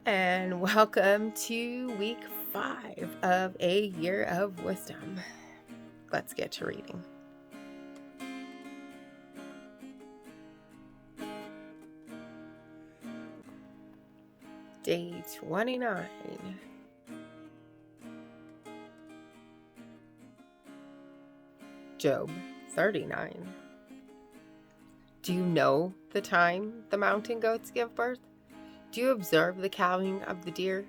And welcome to week 5 of a year of wisdom. Let's get to reading. Day 29. Job 39. Do you know the time the mountain goats give birth? Do you observe the calving of the deer?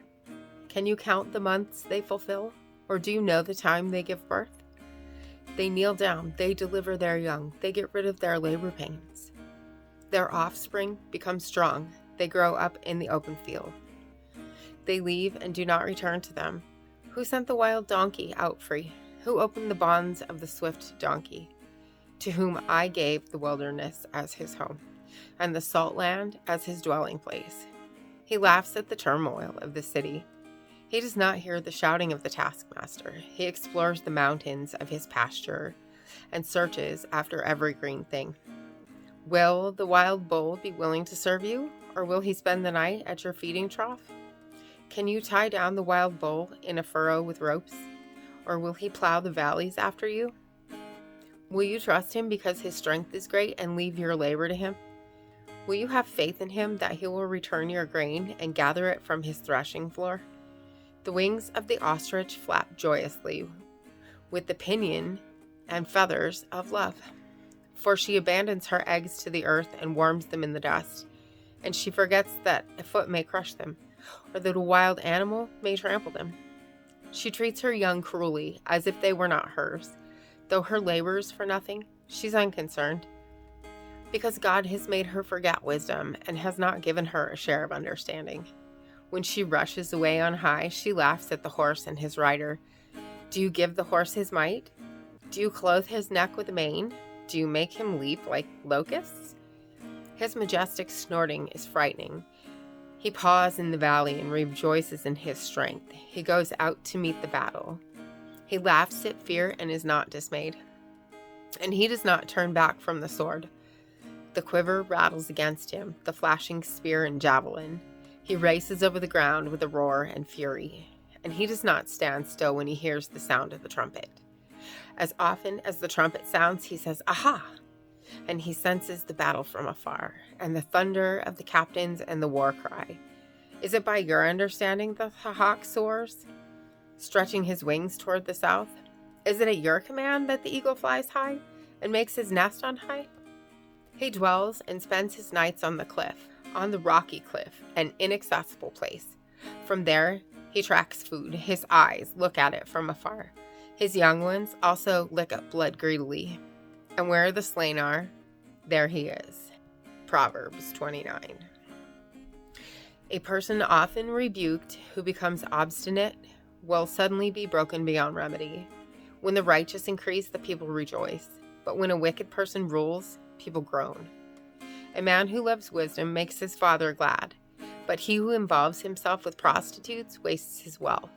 Can you count the months they fulfill? Or do you know the time they give birth? They kneel down, they deliver their young, they get rid of their labor pains. Their offspring become strong, they grow up in the open field. They leave and do not return to them. Who sent the wild donkey out free? Who opened the bonds of the swift donkey? To whom I gave the wilderness as his home, and the salt land as his dwelling place. He laughs at the turmoil of the city. He does not hear the shouting of the taskmaster. He explores the mountains of his pasture and searches after every green thing. Will the wild bull be willing to serve you, or will he spend the night at your feeding trough? Can you tie down the wild bull in a furrow with ropes, or will he plow the valleys after you? Will you trust him because his strength is great and leave your labor to him? Will you have faith in him that he will return your grain and gather it from his threshing floor? The wings of the ostrich flap joyously with the pinion and feathers of love. For she abandons her eggs to the earth and warms them in the dust, and she forgets that a foot may crush them, or that a wild animal may trample them. She treats her young cruelly, as if they were not hers. Though her labors for nothing, she's unconcerned. Because God has made her forget wisdom and has not given her a share of understanding. When she rushes away on high, she laughs at the horse and his rider. Do you give the horse his might? Do you clothe his neck with a mane? Do you make him leap like locusts? His majestic snorting is frightening. He paws in the valley and rejoices in his strength. He goes out to meet the battle. He laughs at fear and is not dismayed. And he does not turn back from the sword. The quiver rattles against him, the flashing spear and javelin. He races over the ground with a roar and fury. And he does not stand still when he hears the sound of the trumpet. As often as the trumpet sounds, he says, "Aha!" And he senses the battle from afar, and the thunder of the captains and the war cry. Is it by your understanding that the hawk soars, stretching his wings toward the south? Is it at your command that the eagle flies high and makes his nest on high? He dwells and spends his nights on the cliff, on the rocky cliff, an inaccessible place. From there, he tracks food. His eyes look at it from afar. His young ones also lick up blood greedily. And where the slain are, there he is. Proverbs 29. A person often rebuked who becomes obstinate will suddenly be broken beyond remedy. When the righteous increase, the people rejoice. But when a wicked person rules, people groan. A man who loves wisdom makes his father glad, but he who involves himself with prostitutes wastes his wealth.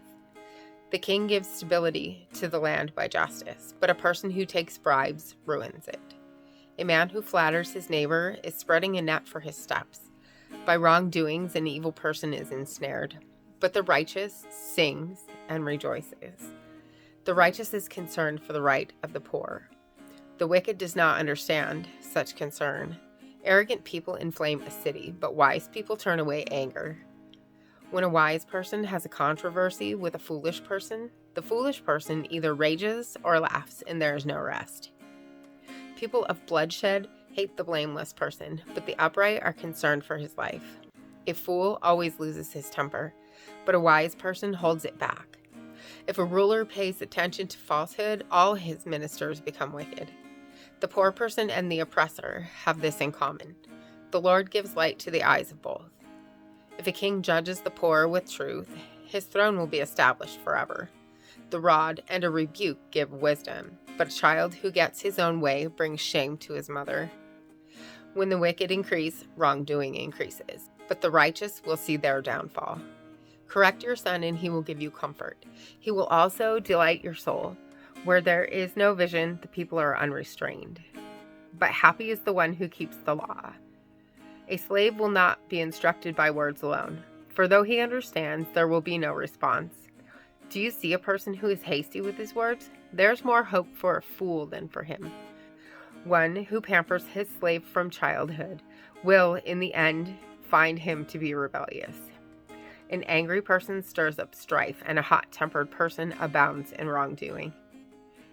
The king gives stability to the land by justice, but a person who takes bribes ruins it. A man who flatters his neighbor is spreading a net for his steps. By wrongdoings, an evil person is ensnared, but the righteous sings and rejoices. The righteous is concerned for the right of the poor. The wicked does not understand such concern. Arrogant people inflame a city, but wise people turn away anger. When a wise person has a controversy with a foolish person, the foolish person either rages or laughs, and there is no rest. People of bloodshed hate the blameless person, but the upright are concerned for his life. A fool always loses his temper, but a wise person holds it back. If a ruler pays attention to falsehood, all his ministers become wicked. The poor person and the oppressor have this in common. The Lord gives light to the eyes of both. If a king judges the poor with truth, his throne will be established forever. The rod and a rebuke give wisdom, but a child who gets his own way brings shame to his mother. When the wicked increase, wrongdoing increases, but the righteous will see their downfall. Correct your son, and he will give you comfort. He will also delight your soul. Where there is no vision, the people are unrestrained. But happy is the one who keeps the law. A slave will not be instructed by words alone, for though he understands, there will be no response. Do you see a person who is hasty with his words? There's more hope for a fool than for him. One who pampers his slave from childhood will, in the end, find him to be rebellious. An angry person stirs up strife, and a hot-tempered person abounds in wrongdoing.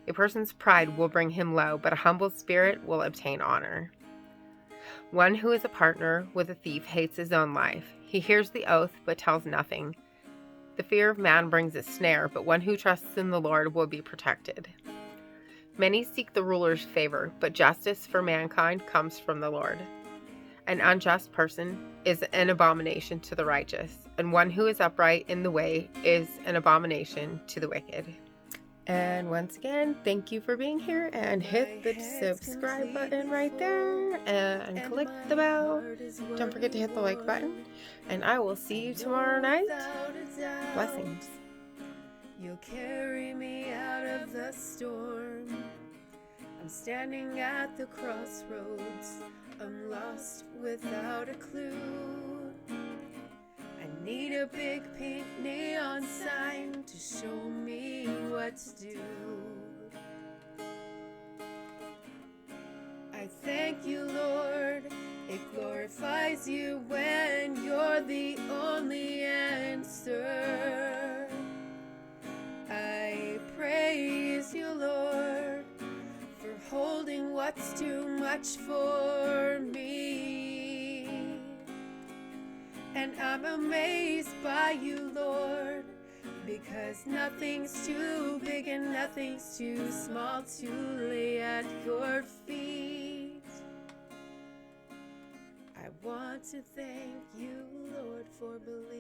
A person's pride will bring him low, but a humble spirit will obtain honor. One who is a partner with a thief hates his own life. He hears the oath, but tells nothing. The fear of man brings a snare, but one who trusts in the Lord will be protected. Many seek the ruler's favor, but justice for mankind comes from the Lord. An unjust person is an abomination to the righteous, and one who is upright in the way is an abomination to the wicked. And once again, thank you for being here, and hit the subscribe button right there and click the bell. Don't forget to hit the like button, and I will see you tomorrow night. Blessings. You'll carry me out of the storm. I'm standing at the crossroads. I'm lost without a clue. I need a big pink neon sign to show me what to do. I thank you, Lord. It glorifies you when you're the only answer. I praise you, Lord, for holding what's too much for me. And I'm amazed by you, Lord, because nothing's too big and nothing's too small to lay at your feet. I want to thank you, Lord, for believing